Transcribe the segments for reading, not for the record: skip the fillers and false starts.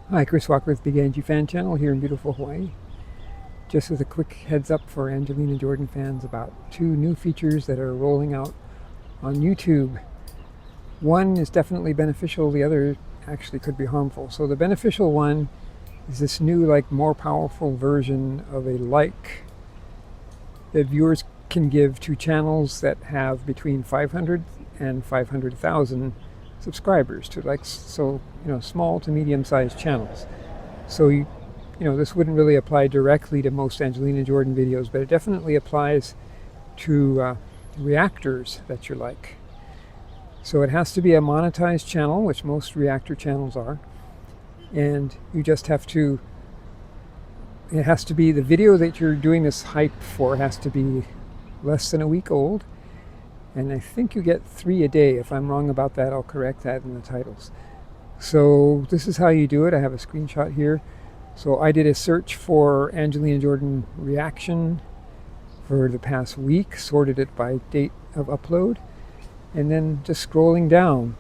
Hi, Chris Walker with Big Angie Fan Channel here in beautiful Hawaii. Just with a quick heads up for Angelina Jordan fans about two new features that are rolling out on YouTube. One is definitely beneficial, the other actually could be harmful. So the beneficial one is this new, more powerful version of a like that viewers can give to channels that have between 500 and 500,000 subscribers to small to medium-sized channels. So this wouldn't really apply directly to most Angelina Jordan videos, but it definitely applies to reactors that you like. So it has to be a monetized channel, which most reactor channels are, and you just have to, it has to be, the video that you're doing this hype for has to be less than a week old, and I think you get 3 a day. If I'm wrong about that, I'll correct that in the titles. So this is how you do it. I have a screenshot here. So I did a search for Angelina Jordan reaction for the past week, sorted it by date of upload, and then just scrolling down.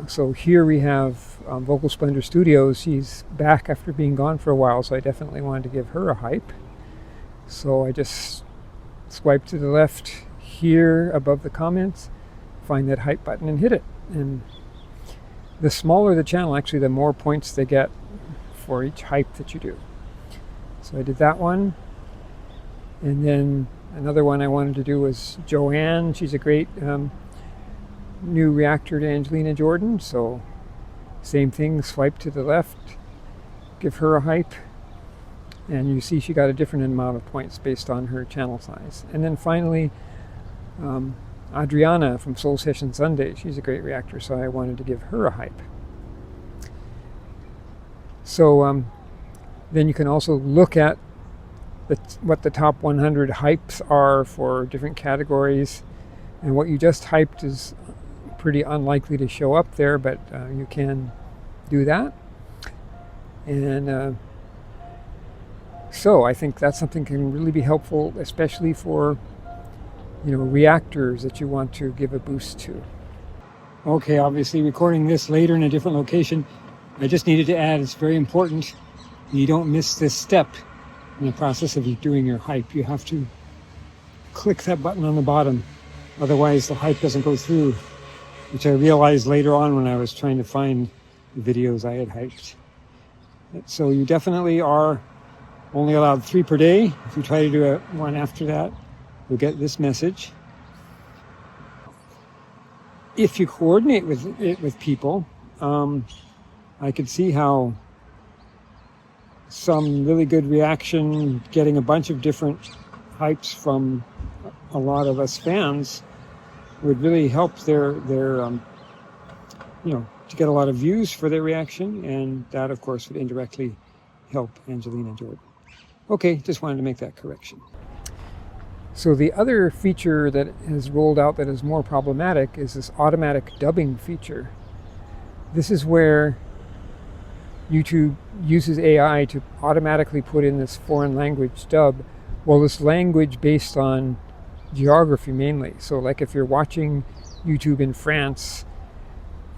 So here we have Vocal Splendor Studios. She's back after being gone for a while, so I definitely wanted to give her a hype. So I just swipe to the left here above the comments, find that hype button and hit it. And the smaller the channel, actually, the more points they get for each hype that you do. So I did that one. And then another one I wanted to do was Joanne. She's a great new reactor to Angelina Jordan. So same thing, swipe to the left, give her a hype. And you see she got a different amount of points based on her channel size. And then finally, Adriana from Soul Session Sunday. She's a great reactor, so I wanted to give her a hype. So then you can also look at what the top 100 hypes are for different categories. And what you just hyped is pretty unlikely to show up there, but you can do that. And so I think that's something that can really be helpful, especially for reactors that you want to give a boost to. Okay, obviously recording this later in a different location, I just needed to add, it's very important you don't miss this step in the process of doing your hype. You have to click that button on the bottom, otherwise the hype doesn't go through, which I realized later on when I was trying to find the videos I had hyped. So you definitely are only allowed 3 per day. If you try to do one after that, you'll get this message. If you coordinate with it with people, I could see how some really good reaction, getting a bunch of different hypes from a lot of us fans, would really help their to get a lot of views for their reaction, and that of course would indirectly help Angelina Jordan. Okay, just wanted to make that correction. So the other feature that has rolled out that is more problematic is this automatic dubbing feature. This is where YouTube uses AI to automatically put in this foreign language dub. Well, this language based on geography mainly. So like if you're watching YouTube in France,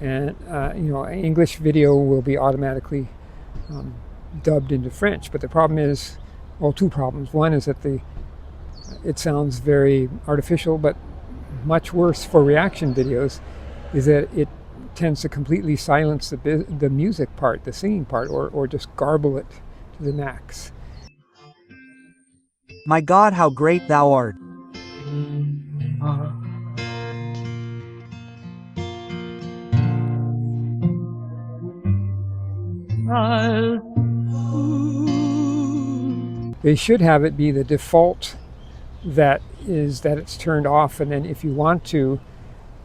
and an English video will be automatically dubbed into French. But the problem is, well, 2 problems. One is that it sounds very artificial, but much worse for reaction videos is that it tends to completely silence the music part, the singing part, or just garble it to the max. My God, how great thou art. They should have it be the default that it's turned off, and then if you want to,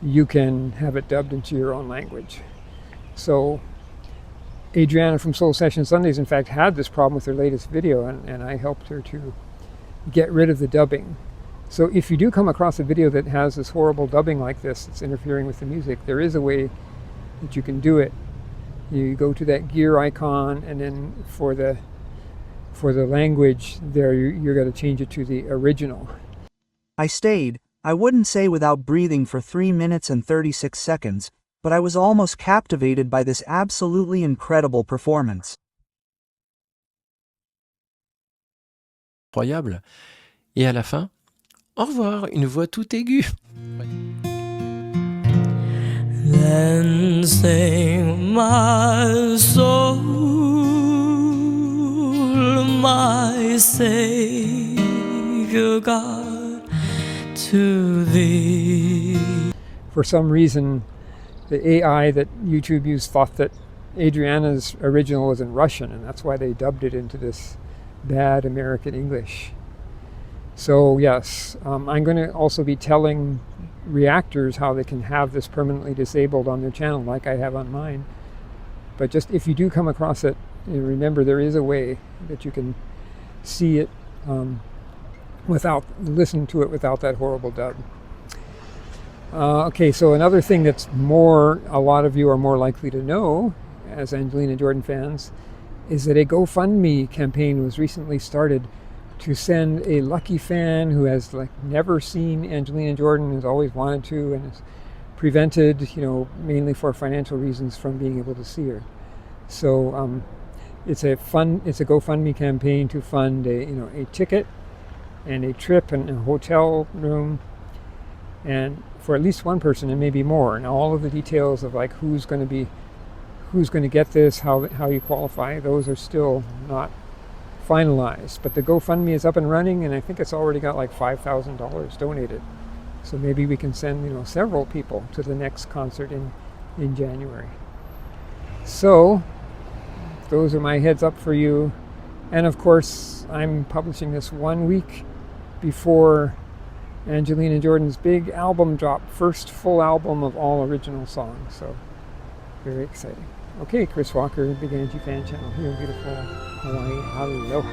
you can have it dubbed into your own language. So Adriana from Soul Session Sundays, in fact, had this problem with her latest video, and I helped her to get rid of the dubbing. So if you do come across a video that has this horrible dubbing like this, it's interfering with the music, there is a way that you can do it. You go to that gear icon, and then for the language there, you're going to change it to the original. I stayed, I wouldn't say without breathing, for 3 minutes and 36 seconds, but I was almost captivated by this absolutely incredible performance. Incroyable. Et à la fin, au revoir, une voix toute aiguë. Then sing my soul, my Savior God, to thee. For some reason, the AI that YouTube used thought that Adriana's original was in Russian, and that's why they dubbed it into this bad American English. So yes, I'm going to also be telling reactors how they can have this permanently disabled on their channel like I have on mine. But just if you do come across it, remember there is a way that you can see it listen to it without that horrible dub. Okay, so another thing that's a lot of you are more likely to know as Angelina Jordan fans is that a GoFundMe campaign was recently started to send a lucky fan who has never seen Angelina Jordan, has always wanted to, and is prevented, mainly for financial reasons, from being able to see her. So it's a GoFundMe campaign to fund a ticket and a trip and a hotel room, and for at least one person and maybe more. And all of the details of who's going to get this, how you qualify, those are still not finalized. But the GoFundMe is up and running, and I think it's already got $5,000 donated. So maybe we can send several people to the next concert in January. So those are my heads up for you. And of course, I'm publishing this 1 week before Angelina Jordan's big album drop, first full album of all original songs. So very exciting. Okay, Chris Walker, Big Angie Fan Channel here in beautiful Hawaii. Aloha.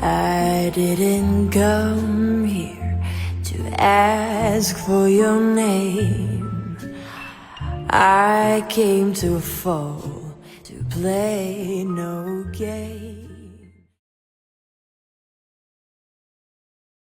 I didn't come here to ask for your name. I came to fall, to play no game.